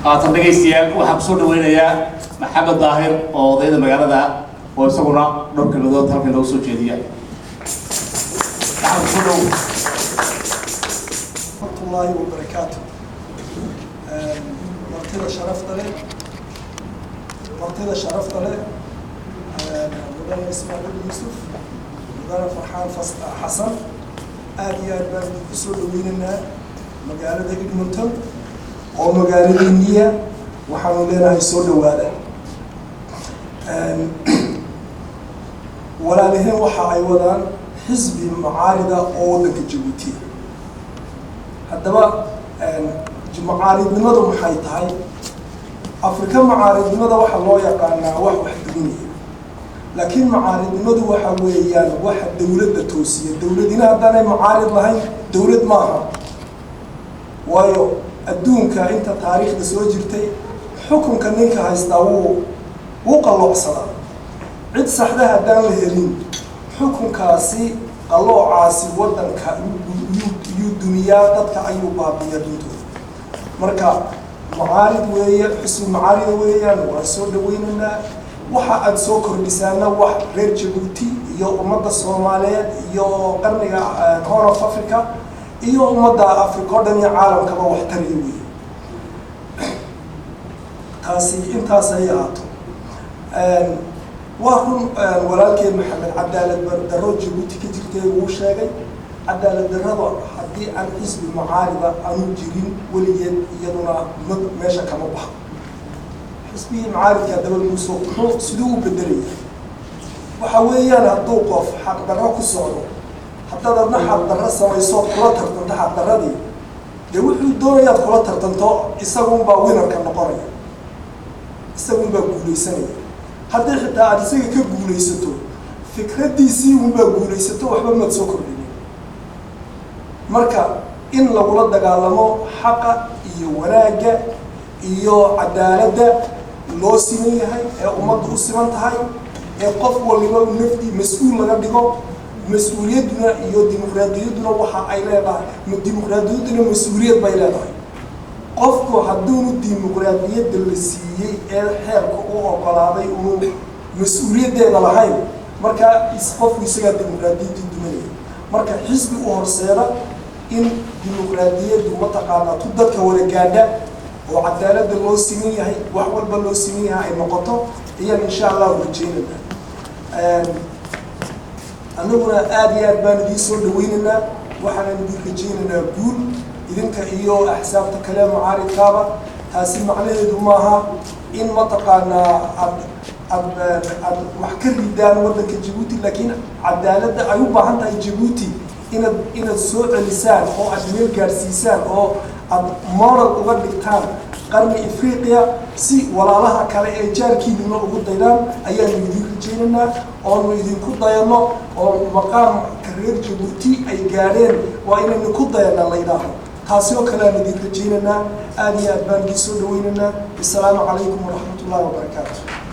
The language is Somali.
تنبغيسيان وحبسون وينيا محمد ظاهر أو ضيد المجال ويسقونا دور كلمات هالك لو سجدية. ورحمة الله وبركاته. مرتضى شرفت له مدن إسماعيل يوسف مدن فرحان حسن آدي أربعة كسر ويننا مقالة إدمنتون أو مقالة النية وحملنا يسود وهذا ولا لهم وحى أيضا حزب معارضة أو ذاك جيبوتي هذا بقى معارض لماذا محيط هاي أفريقيا معارض لماذا واحد الله يقارنا واحد دنيا لكن معارض لماذا واحد ويان واحد دولة توسية الدولة دينا هذا معارض لهاي دولة معها وايو الدون كأنت تاريخ دسوجرتي حكم كنيك هيستوى وقلوا عصرا عد صحدها دان الهرين حكم كاسي قلوا عاصي ودن كالدنيا تدك أيوبا بيدوتو مركا معارض ويا حسن معارض ويا وأسود ويننا وح أتسوكر لسانا وح غير جيبوتي يو مدة الصومالية يو قرن هون أفريقيا يو مدة أفريقيا دنيا عالم كما وحتريوي تاسي إن تاسياتو وهم ولكن محمد عدالة درو جيبوتي كتير وشاقي عدالة درو حدي عن حزب المعارضة أنو جيرين وليين يدونا ماشا كما بحق حزبي المعارضة كدول الموسوق سدوه بالدرية وحويانا الدوقف حق دراكو الصعود حتى درنا حق درا سميسوق كلاتر تنت حق درا دي وحو الدنيا كلاتر تنتو إساقون با وينر كان نقرية إساقون با قوليسانية حتى حتى عدسيك كقوليستو فكرة دي سي وبا قوليستو وحبا ما تسوكر لي marka in lagula dagaalamo xaqa iyo wanaaga iyo cadaaladda loo siman yahay ee ummaddu u siman tahay ee qof waliba nafti mas'uul laga dhigo mas'uuliyaduna iyo dimuqraadiyaduna waxa ay leedahay dimuqraadiyaduna mas'uuliyad bay leedahay qofku hadduu dimuqraadiyadda la siiyay ee xeerka u oggolaaday uu mas'uuliyaddeeda lahayn marka qofku isaga dimuqraadiyadda dumanaya marka xisbi u horseeda in dimuqraadiyaddu mataqaana dadka wada gaadha oo cadaaladda loo siman yahay wax walba loo siman yahay ay noqoto iyo insha Allah rajeynayna anaguna aad iyo aad baan idin soo dhaweynaynaa waxaan idin rajeynaynaa guul idinka iyo axsaabta kale mucaaridkaaba taasi macnaheedu maaha in mataqaana ad wax ka ridaan wadanka Djibouti laakiin cadaaladda ay u baahan tahay Djibouti inaad soo celisaan oo aad meel gaarsiisaan oo aad moral uga dhigtaan qarni Afriqiya si walaalaha kale ee jaarkiina ugu daydaan ayaan idin rajeynaynaa oo idinku dayano oo maqaam reer Djibouti ay gaareen waa inaynu ku dayana leedahay taasi oo kale aan idin rajeynaynaa aad iyo aad baan idin soo dhaweynaynaa assalaamu calaykum wa rahmatullahi wa barakaatuh